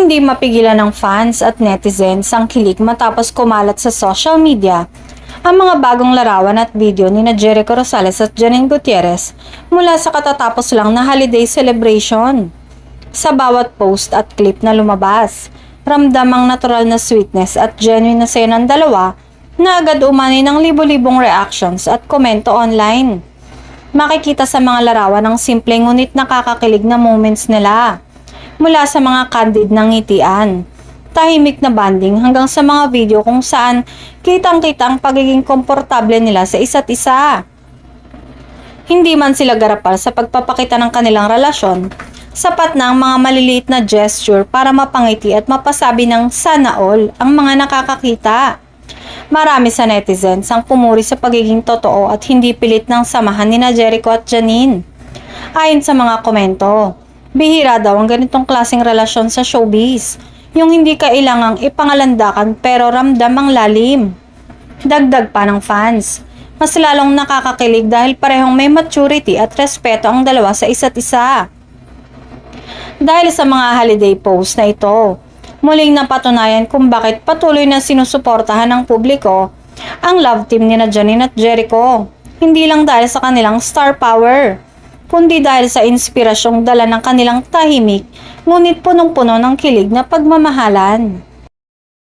Hindi mapigilan ng fans at netizens ang kilig matapos kumalat sa social media ang mga bagong larawan at video ni Jericho Rosales at Janine Gutierrez mula sa katatapos lang na holiday celebration. Sa bawat post at clip na lumabas, ramdam ang natural na sweetness at genuine na saya ng dalawa na agad umani ng libo-libong reactions at komento online. Makikita sa mga larawan ang simpleng ngunit nakakakilig na moments nila. Mula sa mga candid na ngitian, tahimik na banding hanggang sa mga video kung saan kitang-kita ang pagiging komportable nila sa isa't isa. Hindi man sila garapal sa pagpapakita ng kanilang relasyon, sapat na ang mga maliliit na gesture para mapangiti at mapasabi ng sana all ang mga nakakakita. Marami sa netizens ang pumuri sa pagiging totoo at hindi pilit ng samahan ni Jericho at Janine. Ayon sa mga komento, bihira daw ang ganitong klaseng relasyon sa showbiz, yung hindi kailangang ipangalandakan pero ramdam ang lalim. Dagdag pa ng fans, mas lalong nakakakilig dahil parehong may maturity at respeto ang dalawa sa isa't isa. Dahil sa mga holiday posts na ito, muling napatunayan kung bakit patuloy na sinusuportahan ng publiko ang love team ni Janine at Jericho. Hindi lang dahil sa kanilang star power, kundi dahil sa inspirasyong dala ng kanilang tahimik, ngunit punong-puno ng kilig na pagmamahalan.